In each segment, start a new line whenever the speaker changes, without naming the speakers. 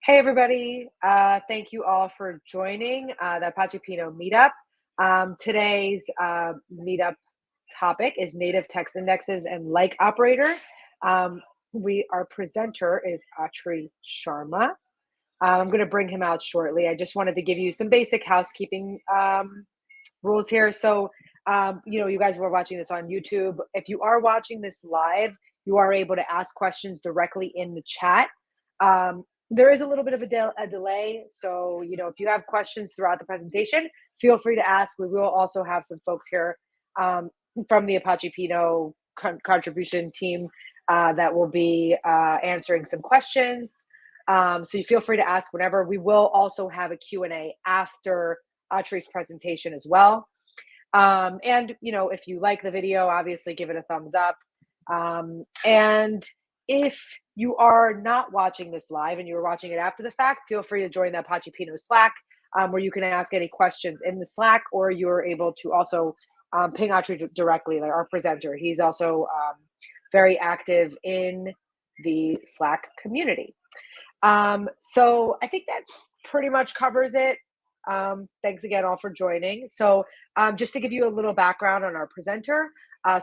Hey everybody, thank you all for joining the Apache Pinot meetup. Today's meetup topic is native text indexes and like operator. Our presenter is Atri Sharma. I'm going to bring him out shortly. I just wanted to give you some basic housekeeping rules here. So, you guys were watching this on YouTube. If you are watching this live, you are able to ask questions directly in the chat. There is a little bit of a delay. So, if you have questions throughout the presentation, feel free to ask. We will also have some folks here from the Apache Pinot contribution team that will be answering some questions. So you feel free to ask whenever. We will also have a Q&A after Atri's presentation as well. And, if you like the video, obviously give it a thumbs up. And if you are not watching this live and you're watching it after the fact, feel free to join the Apache Pinot Slack, where you can ask any questions in the Slack, or you're able to also ping Atri directly, like our presenter. He's also very active in the Slack community. So I think that pretty much covers it. Thanks again all for joining. So just to give you a little background on our presenter.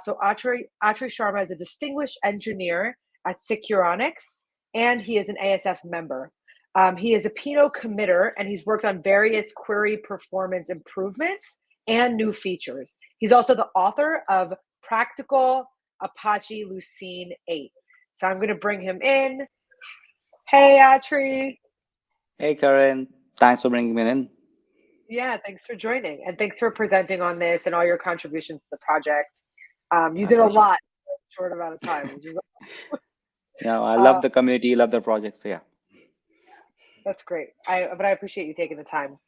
So Atri Sharma is a distinguished engineer at Securonix, and he is an ASF member. He is a Pinot committer, and he's worked on various query performance improvements and new features. He's also the author of Practical Apache Lucene 8. So I'm going to bring him in. Hey, Atri.
Hey, Karen. Thanks for bringing me in.
Yeah, thanks for joining, and thanks for presenting on this and all your contributions to the project. You did a lot in a short amount of time, which is
yeah, I love the community, love the project. So yeah,
that's great. But I appreciate you taking the time.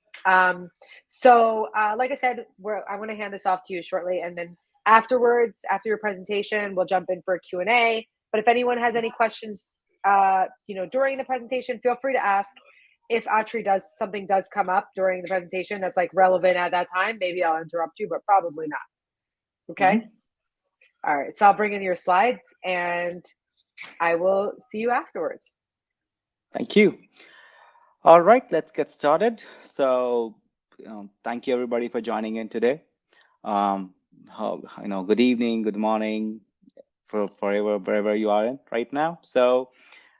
So like I said, I'm going to hand this off to you shortly, and then afterwards, after your presentation, we'll jump in for a Q&A. But if anyone has any questions, during the presentation, feel free to ask. If Atri something does come up during the presentation that's like relevant at that time, maybe I'll interrupt you, but probably not. Okay. All right. So I'll bring in your slides and I will see you afterwards.
Thank you. All right, let's get started. So, thank you everybody for joining in today. Good evening, good morning, wherever you are in right now. So,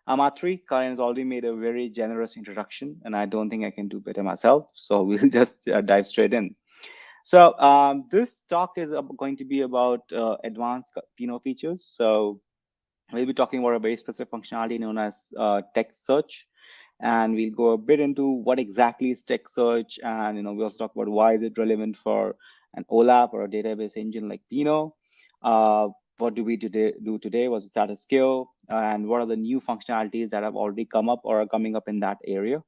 I'm Atri. Karen has already made a very generous introduction, and I don't think I can do better myself. So we'll just dive straight in. So this talk is going to be about advanced Pinot features. So we'll be talking about a very specific functionality known as text search, and we'll go a bit into what exactly is text search, and we'll also talk about why is it relevant for an OLAP or a database engine like Pinot. What do we do today? What's the status quo? And what are the new functionalities that have already come up or are coming up in that area?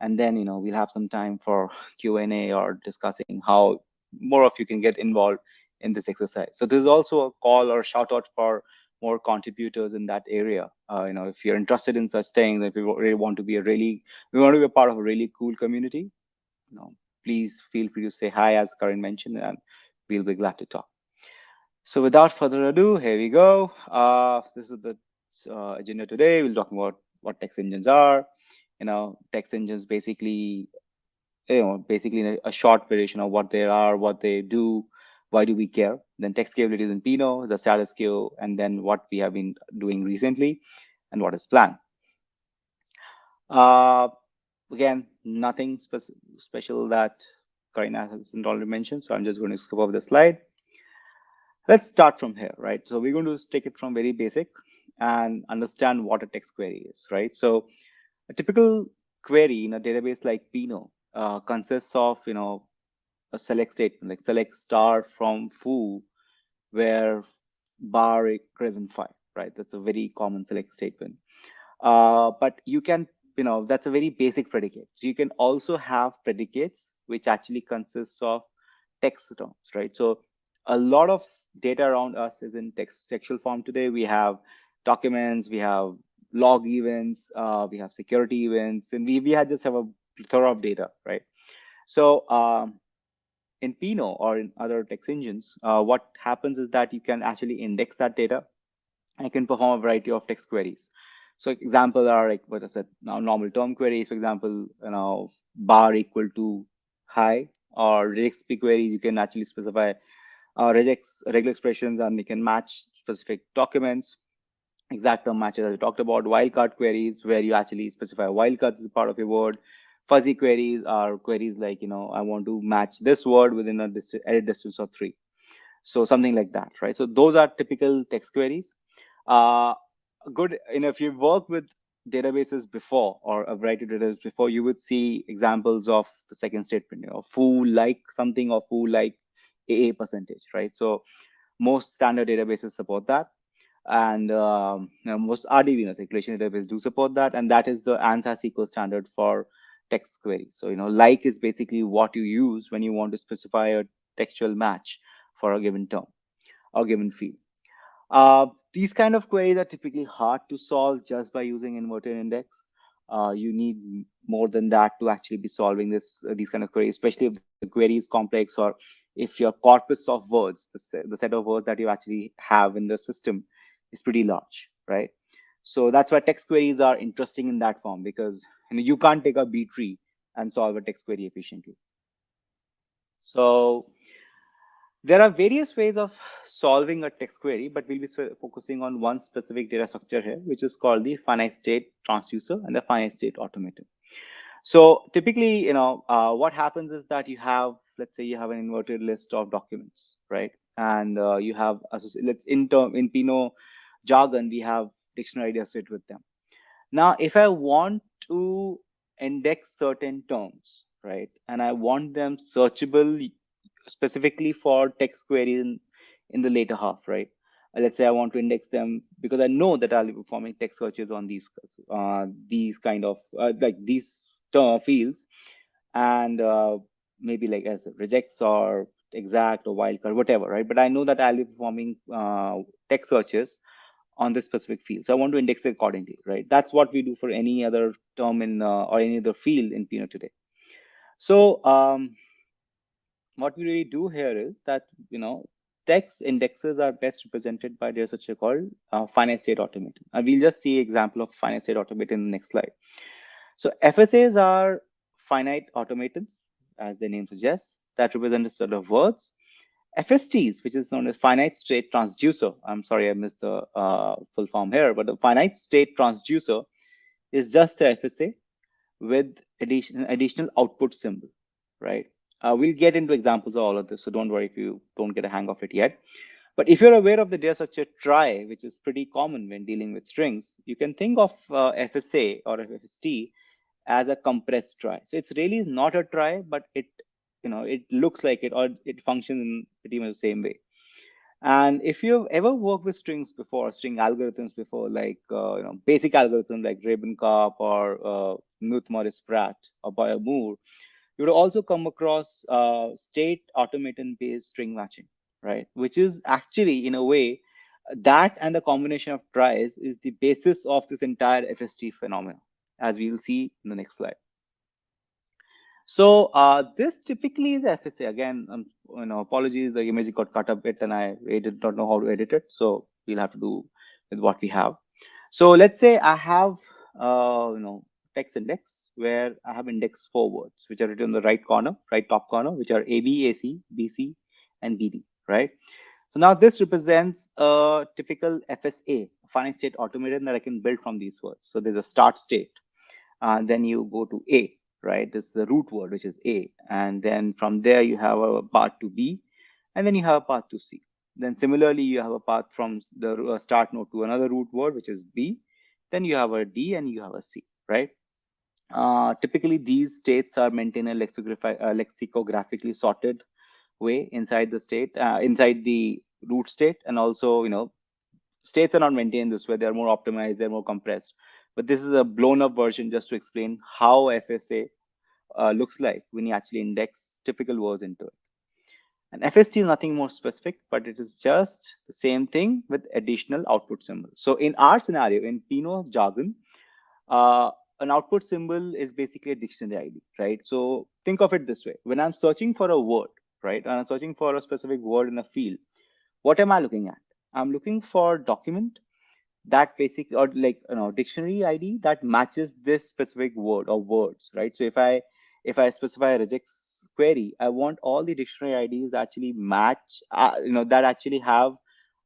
And then, we'll have some time for Q&A or discussing how more of you can get involved in this exercise. So there's also a call or shout out for more contributors in that area. If you're interested in such things, if you really want to be a part of a really cool community, please feel free to say hi, as Karan mentioned, and we'll be glad to talk. So without further ado, here we go. This is the agenda today. We'll talk about what text engines are. Text engines basically a short variation of what they are, what they do, why do we care. Then text capabilities in Pinot, the status quo, and then what we have been doing recently and what is planned. Again, nothing special that Karina hasn't already mentioned, so I'm just going to skip over the slide. Let's start from here, right? So we're going to take it from very basic and understand what a text query is, right? So a typical query in a database like Pinot consists of, a select statement, like select star from foo, where bar greater than 5, right? That's a very common select statement. But you can, that's a very basic predicate. So you can also have predicates which actually consists of text terms, right? So a lot of data around us is in textual form today. We have documents, we have log events, we have security events, and we just have a plethora of data, right? So in Pinot or in other text engines, what happens is that you can actually index that data and you can perform a variety of text queries. So example are like what I said now, normal term queries, for example, bar equal to high, or regex queries. You can actually specify regex regular expressions and they can match specific documents. Exact term matches as we talked about. Wildcard queries, where you actually specify wildcards as a part of your word. Fuzzy queries are queries like, I want to match this word within a edit distance of 3. So something like that, right? So those are typical text queries. Uh, Good, if you've worked with databases before or a variety of databases before, you would see examples of the second statement, foo like something or foo like AA percentage, right? So most standard databases support that. And most RDB, circulation database, do support that. And that is the ANSI SQL standard for text queries. So, like is basically what you use when you want to specify a textual match for a given term or given field. These kind of queries are typically hard to solve just by using inverted index. You need more than that to actually be solving these kind of queries, especially if the query is complex, or if your corpus of words, the set of words that you actually have in the system is pretty large, right? So that's why text queries are interesting in that form, because you can't take a B tree and solve a text query efficiently. So there are various ways of solving a text query, but we'll be focusing on one specific data structure here, which is called the finite state transducer and the finite state automaton. So typically, what happens is that you have, let's say you have an inverted list of documents, right? And you have, let's in Pinot jargon, we have dictionary associated with them. Now, if I want to index certain terms, right, and I want them searchable specifically for text queries in the later half, right? Let's say I want to index them because I know that I'll be performing text searches on these kind of like these fields, and maybe like as rejects or exact or wildcard, whatever, right? But I know that I'll be performing text searches on this specific field. So I want to index it accordingly, right? That's what we do for any other term in or any other field in Pinot today. So what we really do here is that, text indexes are best represented by their structure called finite state automaton. And we'll just see example of finite state automaton in the next slide. So FSAs are finite automatons, as the name suggests, that represent a set of words. FSTs, which is known as finite state transducer. I'm sorry, I missed the full form here, but the finite state transducer is just a FSA with additional output symbol, right? We'll get into examples of all of this, so don't worry if you don't get a hang of it yet. But if you're aware of the data structure trie, which is pretty common when dealing with strings, you can think of FSA or FST as a compressed trie. So it's really not a trie, but it looks like it, or it functions in pretty much the same way. And if you've ever worked with strings before, string algorithms before, like basic algorithms like Ravencap or Morris Pratt or Boyer Moore, you would also come across state automaton based string matching, right? Which is actually, in a way, that and the combination of tries is the basis of this entire FST phenomenon, as we'll see in the next slide. So this typically is FSA. Again, apologies, the image got cut a bit and I did not know how to edit it. So we'll have to do with what we have. So let's say I have, text index where I have index 4 words, which are written in the right corner, right top corner, which are AB, AC, BC, and BD, right? So now this represents a typical FSA, finite state automaton, that I can build from these words. So there's a start state. Then you go to A, right? This is the root word, which is A. And then from there, you have a path to B, and then you have a path to C. Then similarly, you have a path from the start node to another root word, which is B. Then you have a D and you have a C, right? Typically, these states are maintained in a lexicographically sorted way inside the state, inside the root state. And also, states are not maintained this way. They're more optimized, they're more compressed. But this is a blown up version just to explain how FSA looks like when you actually index typical words into it. And FST is nothing more specific, but it is just the same thing with additional output symbols. So in our scenario, in Pinot jargon, an output symbol is basically a dictionary ID, right? So think of it this way. When I'm searching for a word, right, and I'm searching for a specific word in a field, what am I looking at? I'm looking for document, that basically, or like, dictionary ID that matches this specific word or words, right? So if I specify a regex query, I want all the dictionary IDs that actually match, that actually have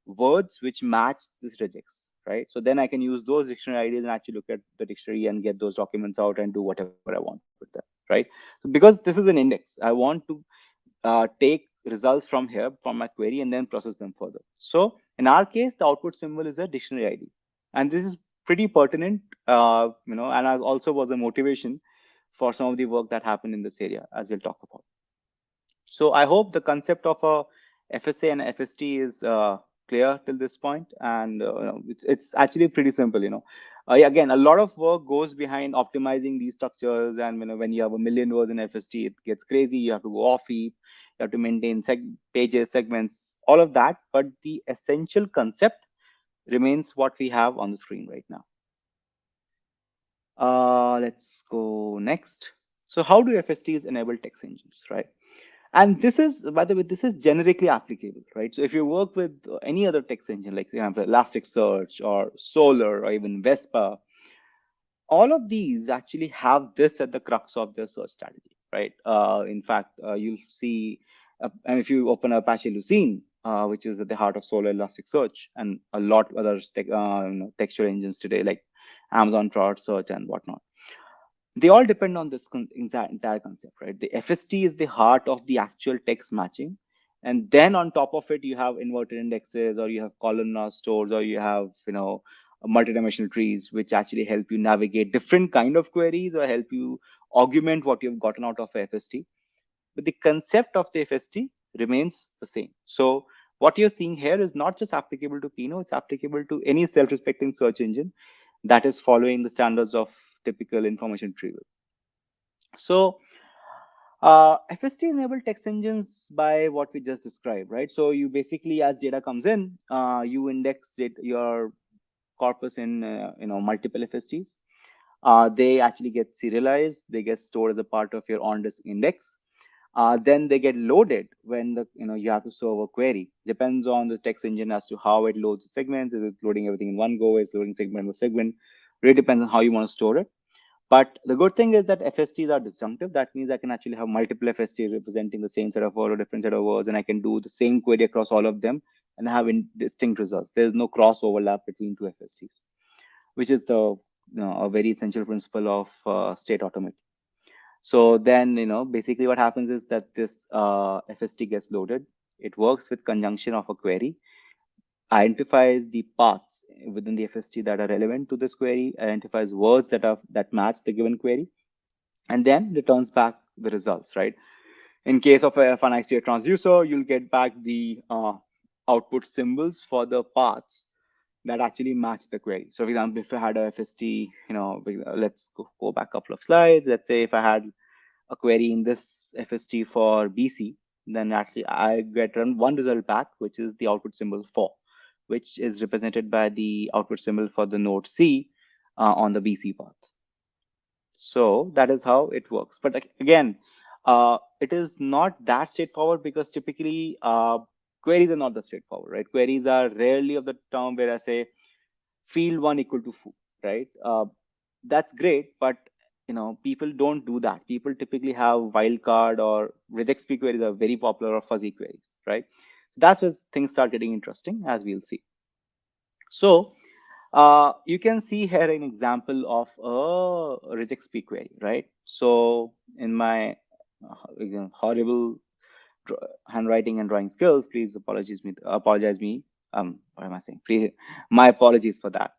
words which match this regex, right? So then I can use those dictionary IDs and actually look at the dictionary and get those documents out and do whatever I want with them, right? So because this is an index, I want to take results from here from my query and then process them further. So in our case, the output symbol is a dictionary ID, and this is pretty pertinent, and also was a motivation for some of the work that happened in this area, as we'll talk about. So I hope the concept of a FSA and FST is clear till this point, and it's actually pretty simple. Yeah, again, a lot of work goes behind optimizing these structures, and when you have a million words in FST, it gets crazy. You have to go off heap, you have to maintain pages, segments, all of that. But the essential concept remains what we have on the screen right now. Let's go next. So how do FSTs enable text engines, right? And this is, by the way, this is generically applicable, right? So if you work with any other text engine, like for example, Elasticsearch or Solar or even Vespa, all of these actually have this at the crux of their search strategy, right? In fact, you'll see, and if you open Apache Lucene, which is at the heart of Solar, Elasticsearch, and a lot of other texture engines today, like Amazon Trout Search and whatnot, they all depend on this entire concept, right? The FST is the heart of the actual text matching. And then on top of it, you have inverted indexes, or you have columnar stores, or you have, multidimensional trees, which actually help you navigate different kind of queries or help you augment what you've gotten out of FST. But the concept of the FST remains the same. So what you're seeing here is not just applicable to Pinot, it's applicable to any self-respecting search engine that is following the standards of typical information retrieval. So FST enabled text engines by what we just described, right? So you basically, as data comes in, you index your corpus in multiple FSTs. They actually get serialized. They get stored as a part of your on-disk index. Then they get loaded when you have to serve a query. Depends on the text engine as to how it loads the segments. Is it loading everything in one go? Is it loading segment by segment? Really depends on how you want to store it. But the good thing is that FSTs are disjunctive. That means I can actually have multiple FSTs representing the same set of words or different set of words, and I can do the same query across all of them and have distinct results. There's no cross overlap between two FSTs, which is a very essential principle of state automation. So then, basically what happens is that this FST gets loaded. It works with conjunction of a query, identifies the paths within the FST that are relevant to this query, identifies words that match the given query, and then returns back the results, right? In case of a finite state transducer, you'll get back the output symbols for the paths that actually match the query. So for example, if I had a FST, let's go back a couple of slides. Let's say if I had a query in this FST for BC, then actually I get one result back, which is the output symbol for, which is represented by the output symbol for the node C on the BC path. So that is how it works. But again, it is not that straightforward because typically queries are not that straightforward, right? Queries are rarely of the term where I say field one equal to foo, right? That's great, but people don't do that. People typically have wildcard or regex queries are very popular, or fuzzy queries, right? So that's where things start getting interesting, as we'll see. So you can see here an example of a regex query, right? So in my horrible handwriting and drawing skills, please apologize me. What am I saying? My apologies for that.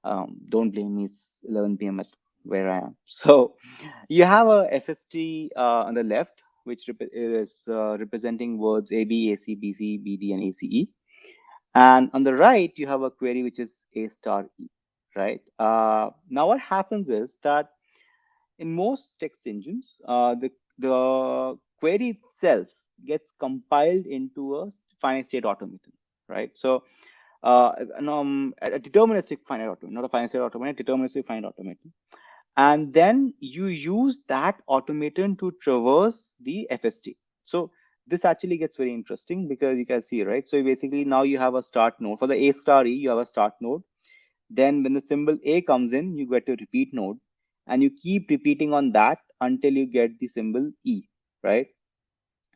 Don't blame me. It's 11 p.m. at where I am. So you have a FST on the left, which is representing words A, B, A, C, B, C, B, D, and A, C, E. And on the right, you have a query which is A star E, right? Now what happens is that in most text engines, the query itself gets compiled into a finite state automaton, right? So a deterministic finite automaton, not a finite state automaton, a deterministic finite automaton. And then you use that automaton to traverse the FST. So this actually gets very interesting because you can see, right? So basically now you have a start node. For the A star E, you have a start node. Then when the symbol A comes in, you get a repeat node, and you keep repeating on that until you get the symbol E, right?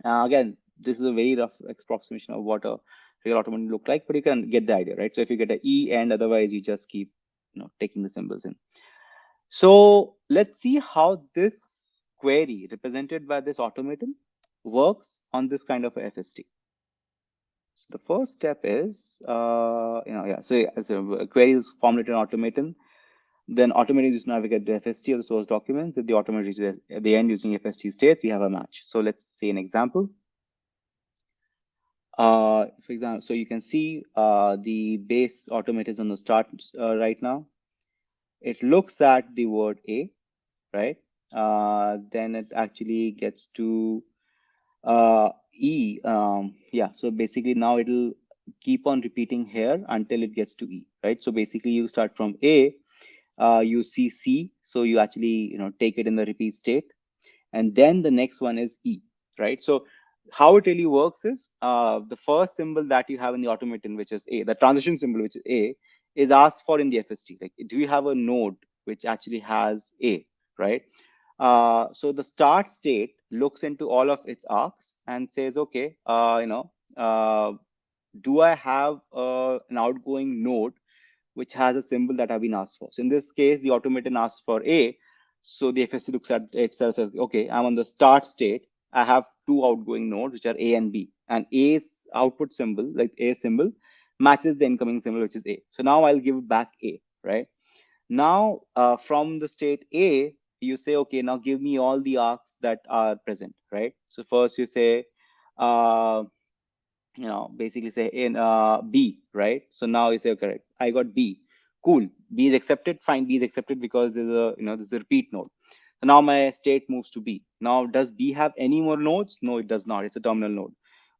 Again, this is a very rough approximation of what a real automaton look like, but you can get the idea, right? So if you get an E, and otherwise you just keep, taking the symbols in. So let's see how this query represented by this automaton works on this kind of a FST. So the first step is, so a query is formulated in automaton. Then automaton is to navigate the FST of the source documents. If the automaton reaches at the end using FST states, we have a match. So let's see an example. For example, so you can see the base automaton is on the start right now. It looks at the word A, right? Then it actually gets to E. Yeah, so basically now it'll keep on repeating here until it gets to E, right? So basically you start from A, you see C, so you actually take it in the repeat state, and then the next one is E, right? So how it really works is the first symbol that you have in the automaton, which is A, the transition symbol, which is A, is asked for in the FST. Like, do you have a node which actually has A, right? So the start state looks into all of its arcs and says, okay, do I have an outgoing node which has a symbol that I've been asked for? So in this case, the automaton asks for A. So the FSC looks at itself as, okay, I'm on the start state. I have two outgoing nodes, which are A and B. And A's output symbol, like A symbol, matches the incoming symbol, which is A. So now I'll give back A, right? Now, from the state A, you say, okay, now give me all the arcs that are present, right? So first you say, uh, basically say in B, right? So now you say, okay, I got B. Cool. B is accepted. Fine. B is accepted because there's a, there's a repeat node. So now my state moves to B. Now, does B have any more nodes? No, it does not. It's a terminal node.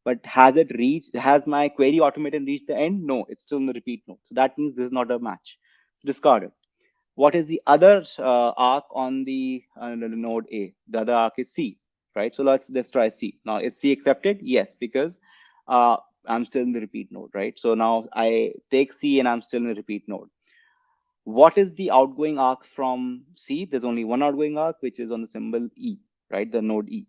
But has my query automaton reached the end? No, it's still in the repeat node. So that means this is not a match. Discard it. What is the other arc on the node A? The other arc is C, right? So let's try C. Now, is C accepted? Yes, because uh, I'm still in the repeat node, right? So now I take C and I'm still in the repeat node. What is the outgoing arc from C? There's only one outgoing arc, which is on the symbol E, right? The node E.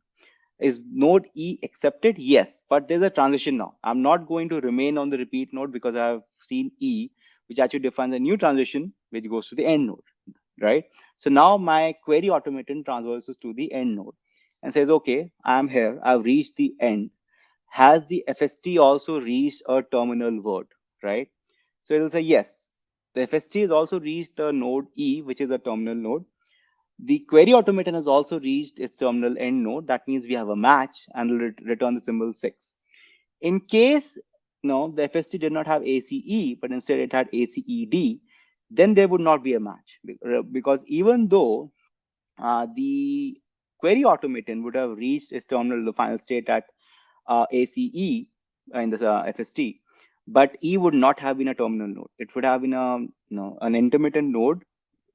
Is node E accepted? Yes, but there's a transition now. I'm not going to remain on the repeat node because I've seen E, which actually defines a new transition, which goes to the end node, right? So now my query automaton transverses to the end node and says, okay, I'm here. I've reached the end. Has the FST also reached a terminal word, right? So it'll say, yes, the FST has also reached a node E, which is a terminal node. The query automaton has also reached its terminal end node. That means we have a match and will return the symbol 6. In case the FST did not have ACE, but instead it had ACED, then there would not be a match, because even though the query automaton would have reached its terminal, the final state at ACE in the FST, but E would not have been a terminal node. It would have been an intermittent node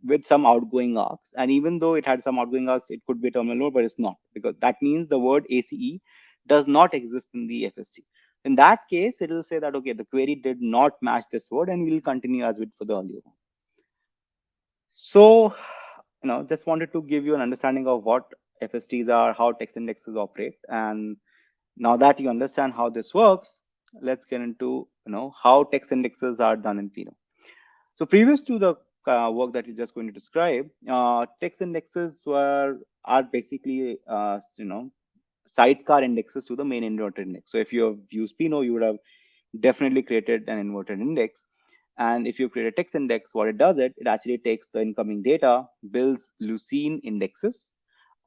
with some outgoing arcs. And even though it had some outgoing arcs, it could be a terminal node, but it's not, because that means the word ACE does not exist in the FST. In that case, it will say that, okay, the query did not match this word, and we'll continue as with for the earlier one. So, just wanted to give you an understanding of what FSTs are, how text indexes operate. And now that you understand how this works, let's get into, how text indexes are done in Pinot. So previous to the work that you're just going to describe, text indexes are basically sidecar indexes to the main inverted index. So if you have used Pinot, you would have definitely created an inverted index. And if you create a text index, what it does, it actually takes the incoming data, builds Lucene indexes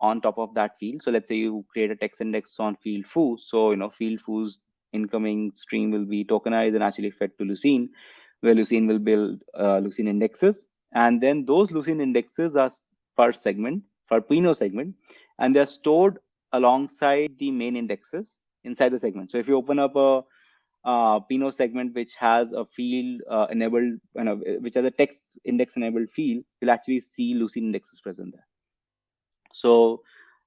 on top of that field. So let's say you create a text index on field foo. So field foo's incoming stream will be tokenized and actually fed to Lucene, where Lucene will build Lucene indexes. And then those Lucene indexes are per segment, per Pinot segment, and they're stored alongside the main indexes inside the segment. So if you open up a Pinot segment which has a field enabled, which has a text index enabled field, you'll actually see Lucene indexes present there. So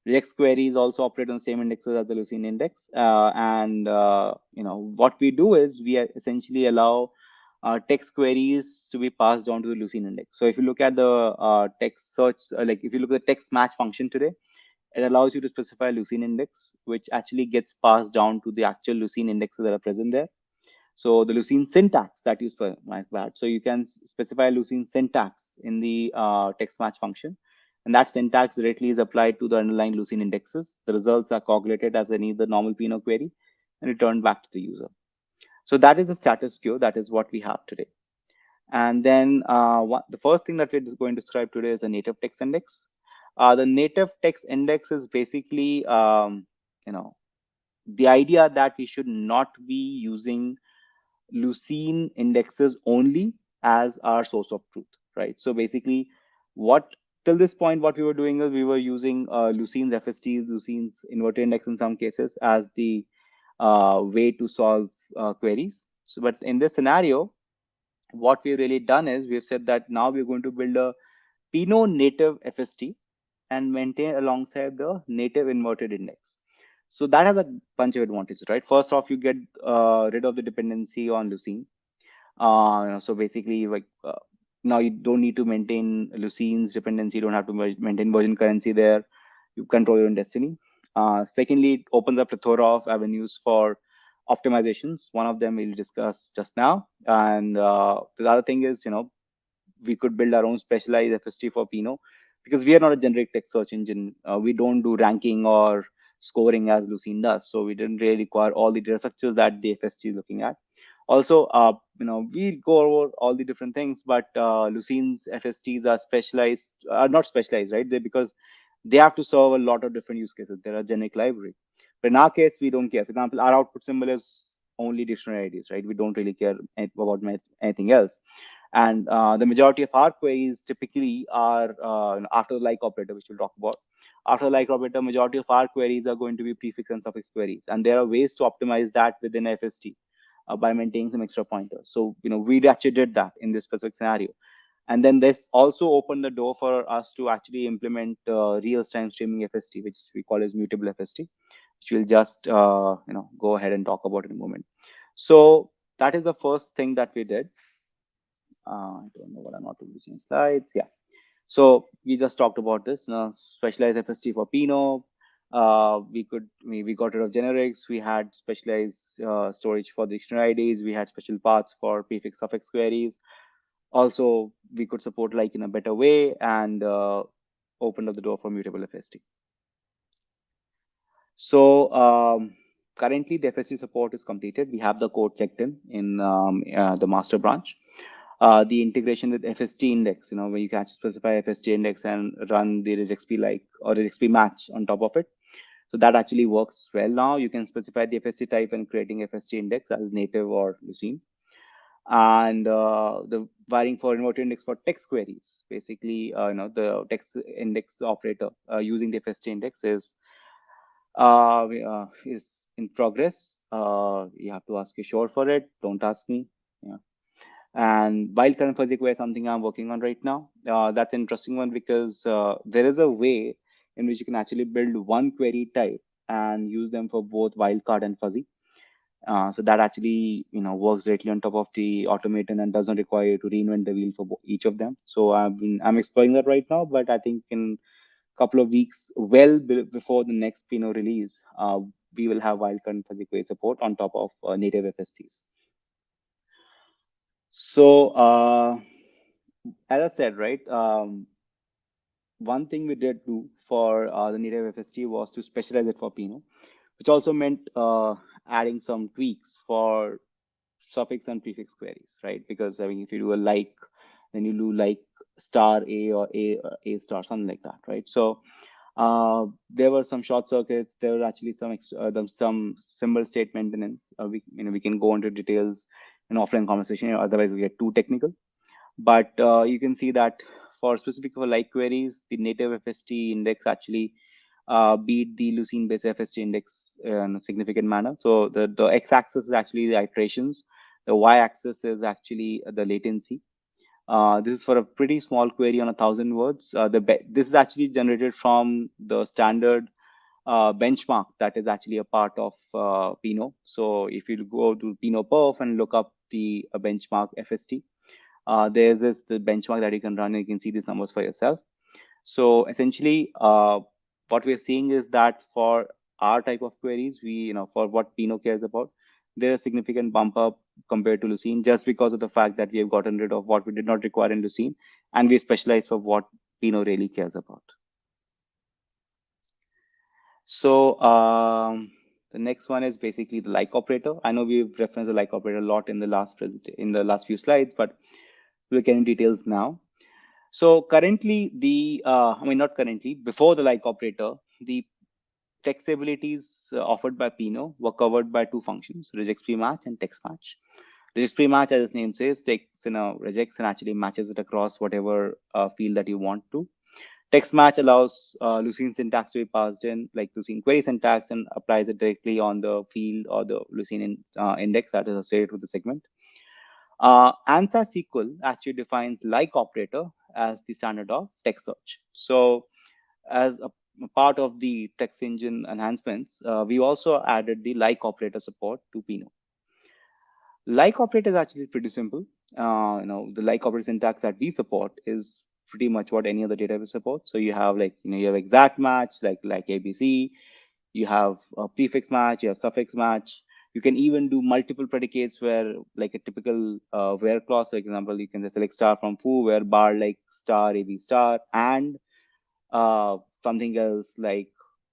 Regex queries also operate on the same indexes as the Lucene index. What we do is we essentially allow text queries to be passed on to the Lucene index. So if you look at the text search, like if you look at the text match function today, it allows you to specify Lucene index, which actually gets passed down to the actual Lucene indexes that are present there. So the Lucene syntax that you like that. So you can specify Lucene syntax in the text match function, and that syntax directly is applied to the underlying Lucene indexes. The results are calculated as any the normal Pinot query and returned back to the user. So that is the status quo. That is what we have today. And then the first thing that we're going to describe today is a native text index. The native text index is basically, you know, the idea that we should not be using Lucene indexes only as our source of truth, right? So basically, what till this point, what we were doing is we were using Lucene's FST, Lucene's inverted index in some cases as the way to solve queries. So, but in this scenario, what we've really done is we've said that now we're going to build a Pinot native FST and maintain alongside the native inverted index. So that has a bunch of advantages, right? First off, you get rid of the dependency on Lucene. So basically, like now you don't need to maintain Lucene's dependency. You don't have to maintain version currency there. You control your own destiny. Secondly, it opens up a plethora of avenues for optimizations. One of them we'll discuss just now. And the other thing is, we could build our own specialized FST for Pinot because we are not a generic text search engine. We don't do ranking or scoring as Lucene does. So we didn't really require all the data structures that the FST is looking at. Also, we go over all the different things, but Lucene's FSTs are specialized, are not specialized, right? Because they have to serve a lot of different use cases. They're a generic library. But in our case, we don't care. For example, our output symbol is only dictionary IDs, right? We don't really care about anything else. And the majority of our queries typically are after the like operator, which we'll talk about. After the like operator, majority of our queries are going to be prefix and suffix queries. And there are ways to optimize that within FST by maintaining some extra pointers. So, we actually did that in this specific scenario. And then this also opened the door for us to actually implement real-time streaming FST, which we call as Mutable FST, which we'll just go ahead and talk about in a moment. So that is the first thing that we did. I don't know what I'm not using slides. Yeah. So we just talked about this. Specialized FST for Pinot. We got rid of generics. We had specialized storage for dictionary IDs. We had special paths for prefix suffix queries. Also, we could support like in a better way and opened up the door for Mutable FST. So currently the FST support is completed. We have the code checked in the master branch. The integration with FST index, where you can actually specify FST index and run the regexp like or regexp match on top of it. So that actually works well now. You can specify the FST type and creating FST index as native or Lucene. And the wiring for inverted index for text queries, basically, the text index operator using the FST index is in progress. You have to ask Kishore for it. Don't ask me. Yeah. And wildcard and fuzzy query is something I'm working on right now. That's an interesting one because there is a way in which you can actually build one query type and use them for both wildcard and fuzzy. So that actually works directly on top of the automaton and doesn't require you to reinvent the wheel for each of them. So I'm exploring that right now, but I think in a couple of weeks, well before the next Pinot release, we will have wildcard and fuzzy query support on top of native FSTs. So as I said, right, one thing we did do for the native FST was to specialize it for Pinot, which also meant adding some tweaks for suffix and prefix queries, right? Because if you do a like, then you do like star A or A star, something like that, right? So there were some short circuits. There were actually some symbol state maintenance. We can go into details in offline conversation. Otherwise, we get too technical. But you can see that for specific for like queries, the native FST index actually beat the Lucene-based FST index in a significant manner. So the x-axis is actually the iterations. The y-axis is actually the latency. This is for a pretty small query on 1,000 words. This is actually generated from the standard benchmark that is actually a part of Pinot. So if you go to Pinot Perf and look up the benchmark FST. There's this the benchmark that you can run, and you can see these numbers for yourself. So essentially, what we're seeing is that for our type of queries, for what Pinot cares about, there's a significant bump up compared to Lucene just because of the fact that we have gotten rid of what we did not require in Lucene, and we specialize for what Pinot really cares about. So the next one is basically the like operator. I know we've referenced the like operator a lot in the last few slides, but we'll get in details now. So currently, not currently, before the like operator, the text abilities offered by Pinot were covered by two functions, regex pre-match and text match. Regex pre-match, as its name says, takes regex and actually matches it across whatever field that you want to. Text match allows Lucene syntax to be passed in, like Lucene query syntax, and applies it directly on the field or the Lucene index that is associated with the segment. ANSA SQL actually defines like operator as the standard of text search. So as a part of the text engine enhancements, we also added the like operator support to Pinot. Like operator is actually pretty simple. The like operator syntax that we support is pretty much what any other database supports. So you have you have exact match, like ABC. You have a prefix match, you have suffix match. You can even do multiple predicates where, like a typical where clause, for example, you can just select star from foo, where bar like star, AB star, and something else like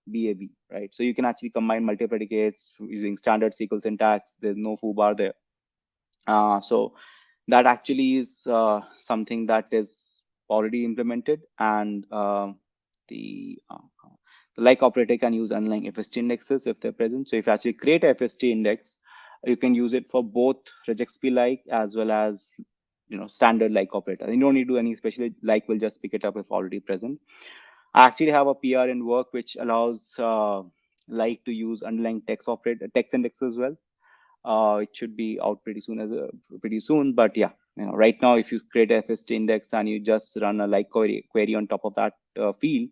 BAB, right? So you can actually combine multiple predicates using standard SQL syntax. There's no foo bar there. So that actually is something that is already implemented, and the like operator can use underlying FST indexes if they're present. So if you actually create a FST index, you can use it for both regex like as well as standard like operator. You don't need to do any special, like will just pick it up if already present. I actually have a PR in work which allows like to use underlying text index as well. It should be out pretty soon. But yeah, right now, if you create a FST index and you just run a like query on top of that field,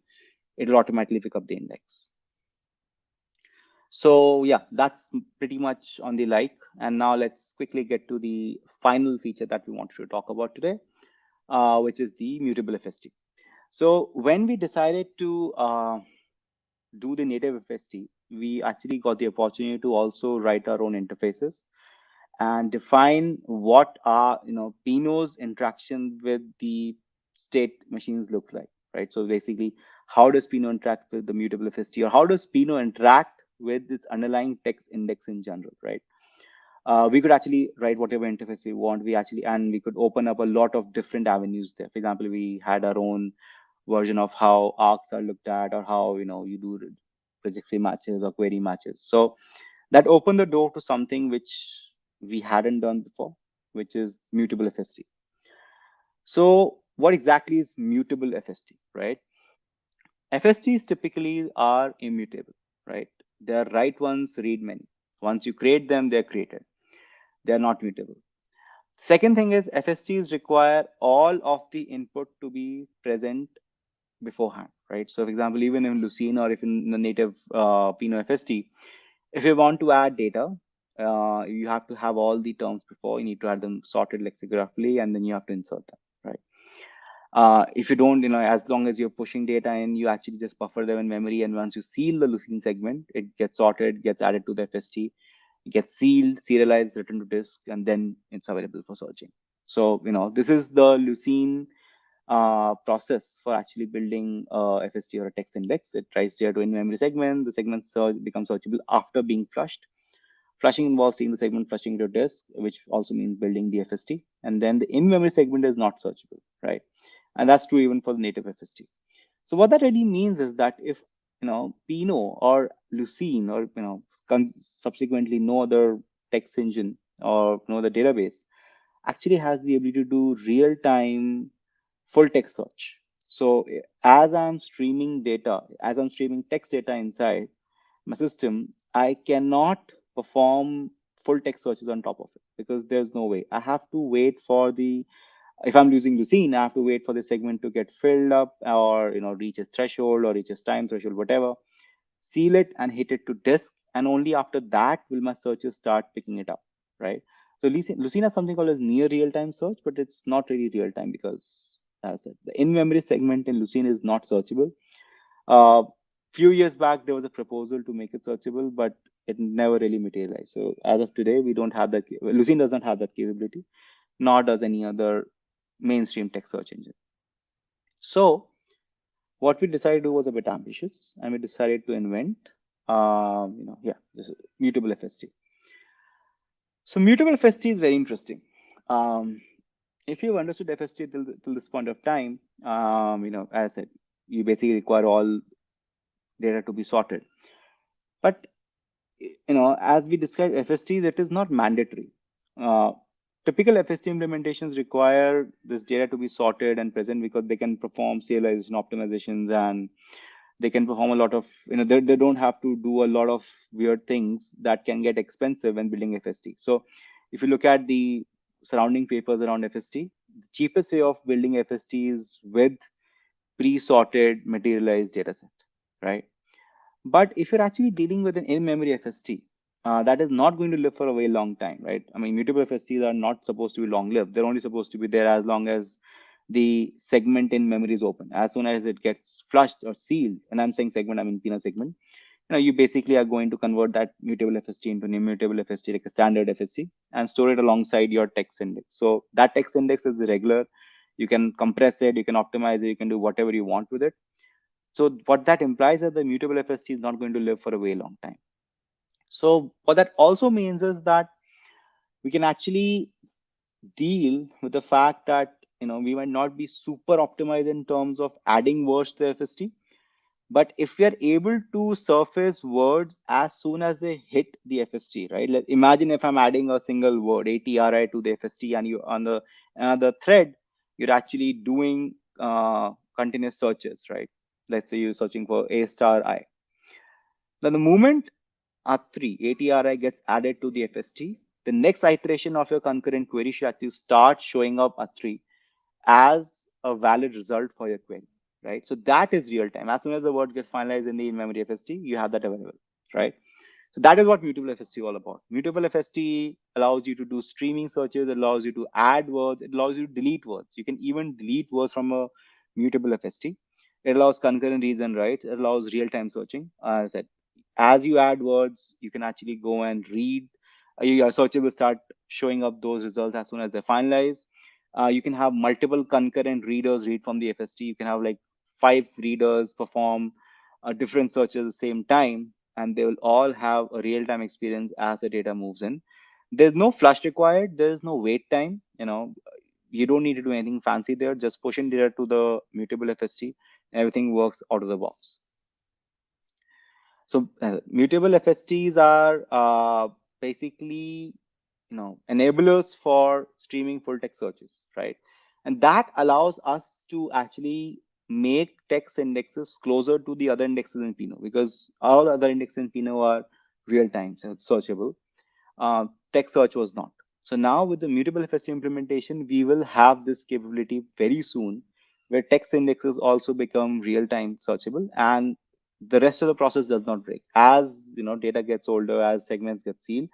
it will automatically pick up the index. So yeah, that's pretty much on the like. And now let's quickly get to the final feature that we wanted to talk about today, which is the Mutable FST. So when we decided to do the native FST, we actually got the opportunity to also write our own interfaces and define what are Pinot's interaction with the state machines look like, right? So basically, how does Pinot interact with the Mutable FST, or how does Pinot interact with its underlying text index in general, right? We could actually write whatever interface we want. And we could open up a lot of different avenues there. For example, we had our own version of how arcs are looked at, or how you do trajectory matches or query matches. So that opened the door to something which we hadn't done before, which is Mutable FST. So what exactly is Mutable FST, right? FSTs typically are immutable, right? They are write once, read many. Once you create them, they're created. They're not mutable. Second thing is FSTs require all of the input to be present beforehand, right? So for example, even in Lucene or if in the native Pinot FST, if you want to add data, you have to have all the terms before. You need to have them sorted lexicographically, and then you have to insert them, right? If you don't, as long as you're pushing data in, you actually just buffer them in memory. And once you seal the Lucene segment, it gets sorted, gets added to the FST, it gets sealed, serialized, written to disk, and then it's available for searching. So, this is the Lucene process for actually building a FST or a text index. It tries to in-memory segment. The segment becomes searchable after being flushed. Flushing involves seeing the segment flushing to disk, which also means building the FST. And then the in-memory segment is not searchable, right? And that's true even for the native FST. So what that really means is that if Pinot or Lucene or subsequently no other text engine or no other database actually has the ability to do real-time full text search. So as I'm streaming text data inside my system, I cannot perform full text searches on top of it because there's no way. I have to wait for if I'm using Lucene, I have to wait for the segment to get filled up or reach its threshold or reach its time threshold, whatever, seal it and hit it to disk. And only after that will my searches start picking it up, right? So Lucene has something called as near real-time search, but it's not really real-time because, as I said, the in-memory segment in Lucene is not searchable. Few years back, there was a proposal to make it searchable, but it never really materialized. So as of today, we don't have that. Lucene does not have that capability, nor does any other mainstream text search engine. So what we decided to do was a bit ambitious, and we decided to invent, this is Mutable FST. So Mutable FST is very interesting. Um, if you've understood FST till this point of time, as I said, you basically require all data to be sorted. But as we described FSTs, it is not mandatory. Uh, Typical FST implementations require this data to be sorted and present because they can perform serialization optimizations, and they can perform a lot of, they don't have to do a lot of weird things that can get expensive when building FST. So if you look at the surrounding papers around FST, the cheapest way of building FST is with pre-sorted materialized data set, right? But if you're actually dealing with an in-memory FST, that is not going to live for a very long time, right? I mean, mutable FSTs are not supposed to be long-lived. They're only supposed to be there as long as the segment in memory is open. As soon as it gets flushed or sealed, and I'm saying segment, I mean Pinot segment, you basically are going to convert that mutable FST into an immutable FST, like a standard FST, and store it alongside your text index. So that text index is regular. You can compress it, you can optimize it, you can do whatever you want with it. So what that implies is the mutable FST is not going to live for a very long time. So what that also means is that we can actually deal with the fact that we might not be super optimized in terms of adding words to the FST, but if we are able to surface words as soon as they hit the FST, right? Imagine if I'm adding a single word ATRI to the FST, and you on the another thread, you're actually doing continuous searches, right? Let's say you're searching for A star I. Now, the moment Atri, ATRI gets added to the FST, the next iteration of your concurrent query should actually start showing up Atri as a valid result for your query, right? So that is real time. As soon as the word gets finalized in the in-memory FST, you have that available, right? So that is what Mutable FST is all about. Mutable FST allows you to do streaming searches, it allows you to add words, it allows you to delete words. You can even delete words from a Mutable FST. It allows concurrent reads and writes. It allows real-time searching. As I said, as you add words, you can actually go and read. Your searcher will start showing up those results as soon as they're finalized. You can have multiple concurrent readers read from the FST. You can have like 5 readers perform different searches at the same time, and they will all have a real-time experience as the data moves in. There's no flush required. There's no wait time. You don't need to do anything fancy there. Just push in data to the mutable FST. Everything works out of the box. So mutable FSTs are basically enablers for streaming full text searches, right? And that allows us to actually make text indexes closer to the other indexes in Pinot, because all other indexes in Pinot are real time, so it's searchable. Text search was not. So now with the mutable FST implementation, we will have this capability very soon, where text indexes also become real time searchable, and the rest of the process does not break. As data gets older, as segments get sealed,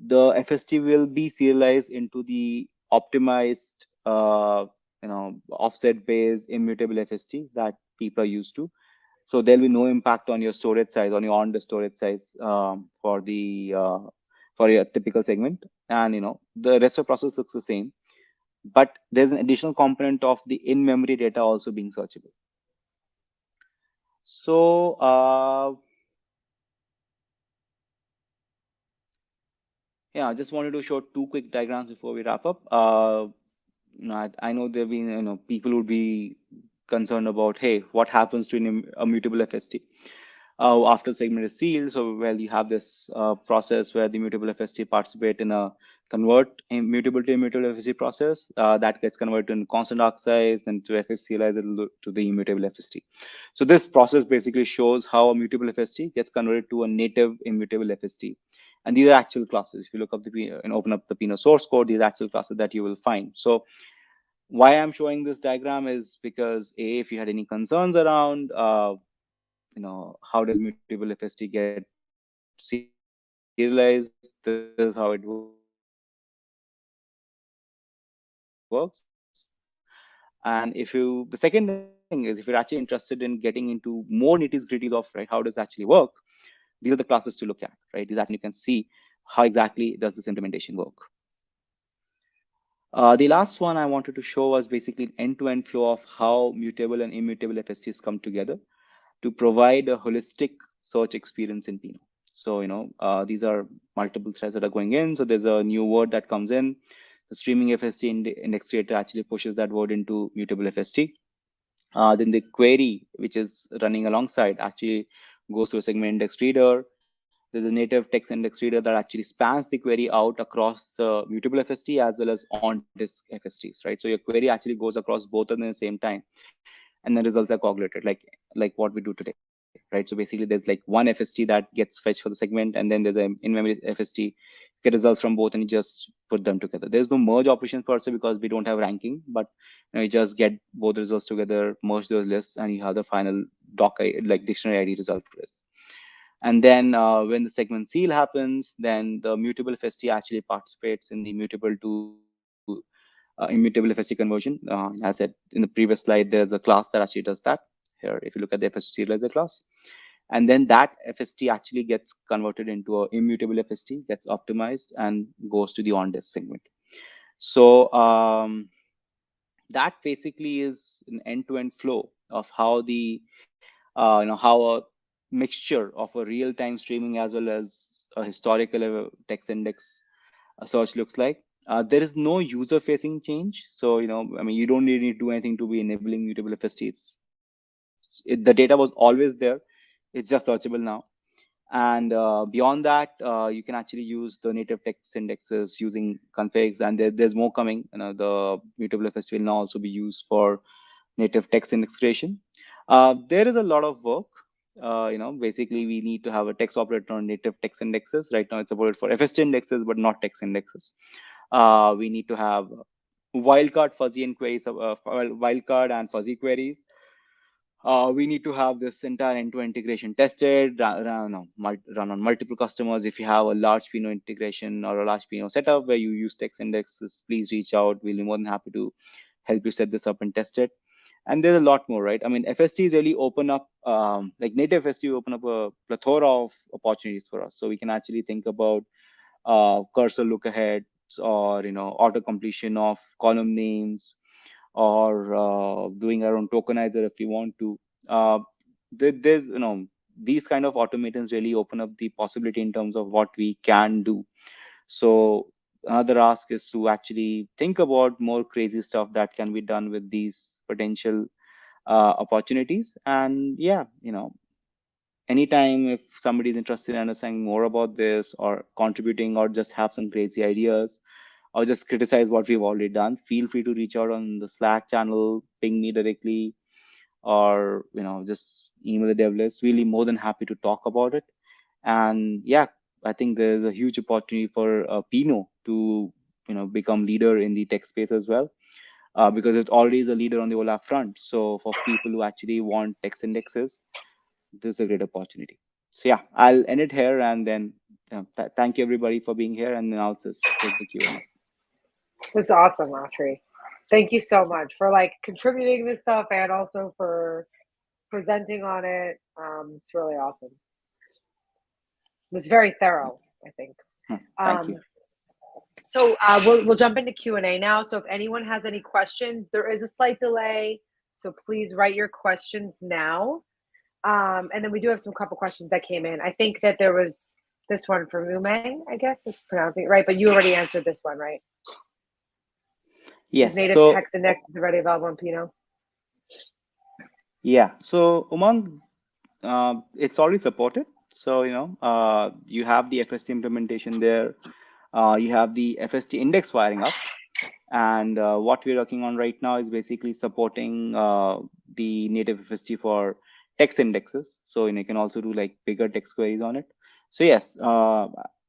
the FST will be serialized into the optimized, offset based immutable FST that people are used to. So there'll be no impact on your storage size, on your on the storage size for your typical segment. And the rest of the process looks the same, but there's an additional component of the in-memory data also being searchable. So yeah, I just wanted to show 2 quick diagrams before we wrap up. I know there've been people would be concerned about, hey, what happens to a mutable FST after the segment is sealed? So well, you have this process where the mutable FST participate in a convert mutable to immutable FST process that gets converted in constant arc size, then to FST serialize to the immutable FST. So this process basically shows how a mutable FST gets converted to a native immutable FST. And these are actual classes. If you look up and open up the Pinot source code, these are actual classes that you will find. So why I'm showing this diagram is because if you had any concerns around, how does mutable FST get serialized? This is how it works. works. And the second thing is, if you're actually interested in getting into more nitty-gritties of, right, how does it actually work, these are the classes to look at, right? These actually you can see how exactly does this implementation work. The last one I wanted to show was basically an end-to-end flow of how mutable and immutable FSTs come together to provide a holistic search experience in Pinot. So, these are multiple threads that are going in. So there's a new word that comes in. The streaming FST index creator actually pushes that word into mutable FST. Then the query, which is running alongside, actually goes to a segment index reader. There's a native text index reader that actually spans the query out across the mutable FST as well as on-disk FSTs, right? So your query actually goes across both of them at the same time, and the results are correlated, like what we do today, right? So basically, there's like one FST that gets fetched for the segment, and then there's an in-memory FST. You get results from both, and you just put them together. There's no merge operations per se because we don't have ranking, but you just get both results together, merge those lists, and you have the final like dictionary ID result list. And then when the segment seal happens, then the mutable FST actually participates in the mutable to immutable FST conversion. As I said in the previous slide, there's a class that actually does that. Here, if you look at the FST serializer class, and then that FST actually gets converted into an immutable FST, gets optimized, and goes to the on-disk segment. So that basically is an end-to-end flow of how how a mixture of a real-time streaming as well as a historical text index search looks like. There is no user-facing change, so I mean, you don't really need to do anything to be enabling mutable FSTs. The data was always there; it's just searchable now. And beyond that, you can actually use the native text indexes using configs, and there's more coming. The mutable FST will now also be used for native text index creation. There is a lot of work. Basically, we need to have a text operator on native text indexes. Right now, it's supported for FST indexes, but not text indexes. We need to have wildcard, fuzzy, and queries, wildcard and fuzzy queries. We need to have this entire end-to-end integration tested, run on multiple customers. If you have a large Pinot integration or a large Pinot setup where you use text indexes, please reach out. We'll be more than happy to help you set this up and test it. And there's a lot more, right? I mean, FSTs really open up, like native FST open up a plethora of opportunities for us. So we can actually think about cursor look ahead, or auto completion of column names, or doing our own tokenizer if we want to. There's these kind of automatons really open up the possibility in terms of what we can do. So another ask is to actually think about more crazy stuff that can be done with these potential opportunities. And yeah, anytime if somebody is interested in understanding more about this or contributing or just have some crazy ideas or just criticize what we've already done, feel free to reach out on the Slack channel, ping me directly, or just email the dev list. Really more than happy to talk about it. And yeah, I think there's a huge opportunity for Pinot to become leader in the tech space as well, because it already is a leader on the OLAP front. So for people who actually want text indexes, this is a great opportunity. So yeah, I'll end it here, and then thank you everybody for being here, and then I'll just take the Q&A.
That's awesome, Atri. Thank you so much for contributing this stuff and also for presenting on it. It's really awesome. It was very thorough, I think.
Thank you.
So we'll jump into Q&A now. So if anyone has any questions, there is a slight delay, so please write your questions now. And then we do have some couple questions that came in. I think that there was this one from Umang, I guess, if pronouncing it right, but you already answered this one, right?
Yes.
Is native text index is already available in Pinot?
Yeah. So Umang, it's already supported. So you have the FST implementation there. You have the FST index firing up, and what we're working on right now is basically supporting the native FST for text indexes. So you can also do like bigger text queries on it. So yes,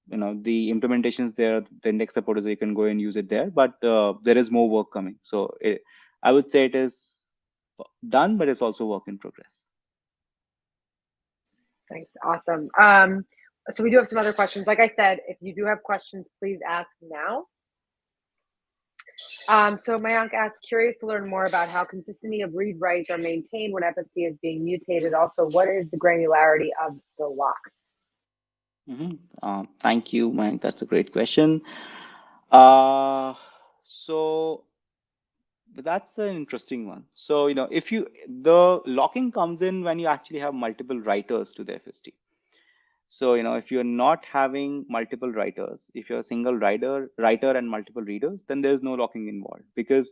the implementations there, the index support is you can go and use it there, but there is more work coming. So I would say it is done, but it's also work in progress.
Thanks. Awesome. So we do have some other questions. Like I said, if you do have questions, please ask now. So Mayank asked, curious to learn more about how consistency of read writes are maintained when FST is being mutated. Also, what is the granularity of the locks?
Thank you, Mike. That's a great question. Uh, so that's an interesting one. So, if the locking comes in when you actually have multiple writers to the FST. So, if you're not having multiple writers, if you're a single writer and multiple readers, then there's no locking involved because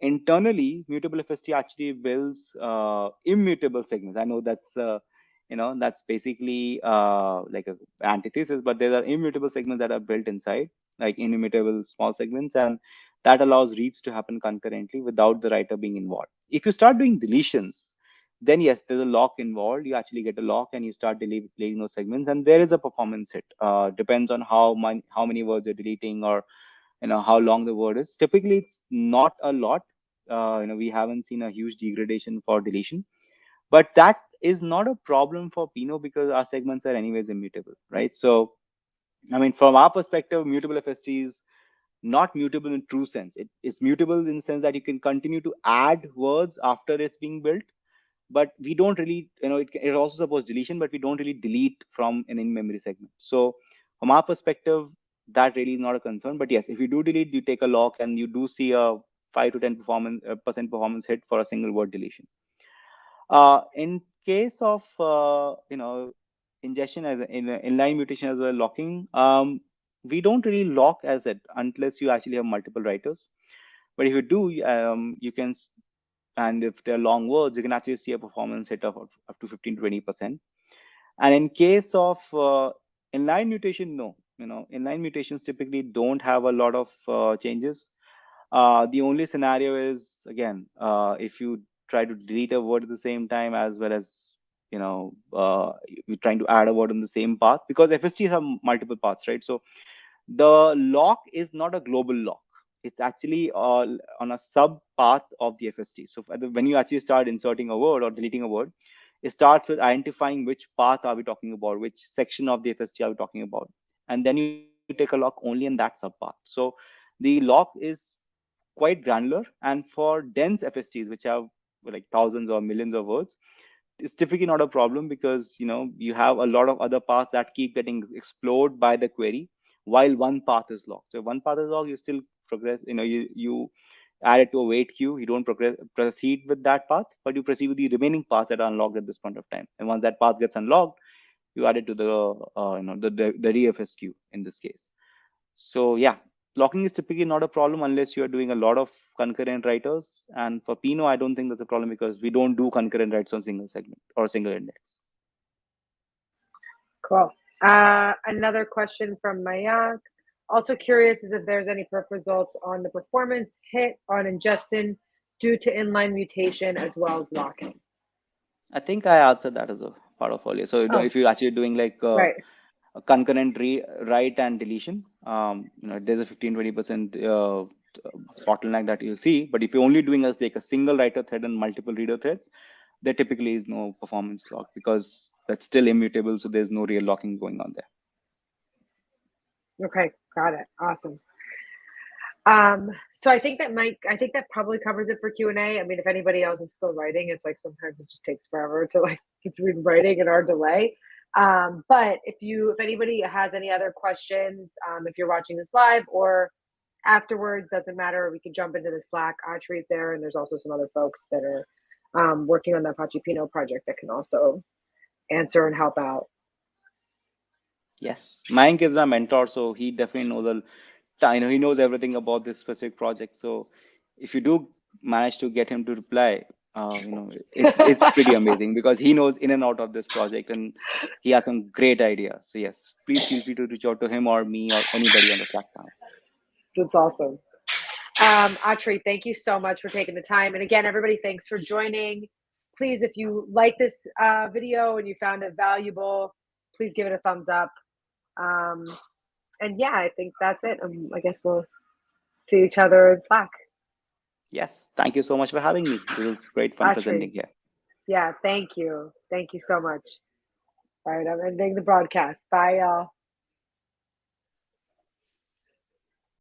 internally, Mutable FST actually builds immutable segments. I know that's basically like a antithesis, but there are immutable segments that are built inside, like immutable small segments, and that allows reads to happen concurrently without the writer being involved. If you start doing deletions, then yes, there's a lock involved. You actually get a lock and you start deleting those segments, and there is a performance hit. Depends on how many words you're deleting or how long the word is. Typically, it's not a lot. We haven't seen a huge degradation for deletion, but that is not a problem for Pinot because our segments are anyways immutable, right? So, I mean, from our perspective, mutable FST is not mutable in true sense. It is mutable in the sense that you can continue to add words after it's being built, but we don't really, it also supports deletion, but we don't really delete from an in-memory segment. So from our perspective, that really is not a concern. But yes, if you do delete, you take a lock and you do see a 5 to 10 percent performance hit for a single word deletion. In case of ingestion as in inline mutation as well locking, we don't really lock as it unless you actually have multiple writers. But if you do, you can, and if they're long words, you can actually see a performance hit of up to 15 to 20%. And in case of inline mutation, no, inline mutations typically don't have a lot of changes. The only scenario is, again, if you try to delete a word at the same time, as well as you're trying to add a word on the same path, because FSTs have multiple paths, right? So the lock is not a global lock. It's actually on a sub path of the FST. So when you actually start inserting a word or deleting a word, it starts with identifying which path are we talking about, which section of the FST are we talking about, and then you take a lock only in that sub path. So the lock is quite granular, and for dense FSTs, which have like thousands or millions of words, it's typically not a problem because you have a lot of other paths that keep getting explored by the query while one path is locked. So if one path is locked, you still progress. You add it to a wait queue. You don't proceed with that path, but you proceed with the remaining paths that are unlocked at this point of time. And once that path gets unlocked, you add it to the DFS queue in this case. So yeah, locking is typically not a problem unless you are doing a lot of concurrent writers. And for Pinot, I don't think that's a problem because we don't do concurrent writes on single segment or single index.
Cool. Another question from Mayank. Also curious is if there's any perf results on the performance hit on ingestion due to inline mutation as well as locking.
I think I answered that as a part of earlier. So if you're actually doing like
right.
a concurrent write and deletion, there's a 15-20% bottleneck that you'll see. But if you're only doing as like a single writer thread and multiple reader threads, there typically is no performance lock because that's still immutable. So there's no real locking going on there.
Okay, got it. Awesome. So I think that probably covers it for Q&A. I mean, if anybody else is still writing, it's like sometimes it just takes forever to like it's writing in our delay. But if anybody has any other questions, if you're watching this live or afterwards, doesn't matter. We can jump into the Slack. Atri's there, and there's also some other folks that are working on the Apache Pinot project that can also answer and help out.
Yes, Mayank is a mentor, so he definitely knows he knows everything about this specific project. So if you do manage to get him to reply, it's pretty amazing because he knows in and out of this project and he has some great ideas. So yes, please feel free to reach out to him or me or anybody on the Slack channel.
That's awesome. Atri, thank you so much for taking the time. And again, everybody, thanks for joining. Please, if you like this video and you found it valuable, please give it a thumbs up. And yeah, I think that's it. I guess we'll see each other in Slack.
Yes, thank you so much for having me. It was great fun presenting here.
Yeah, thank you. Thank you so much. All right, I'm ending the broadcast. Bye, y'all.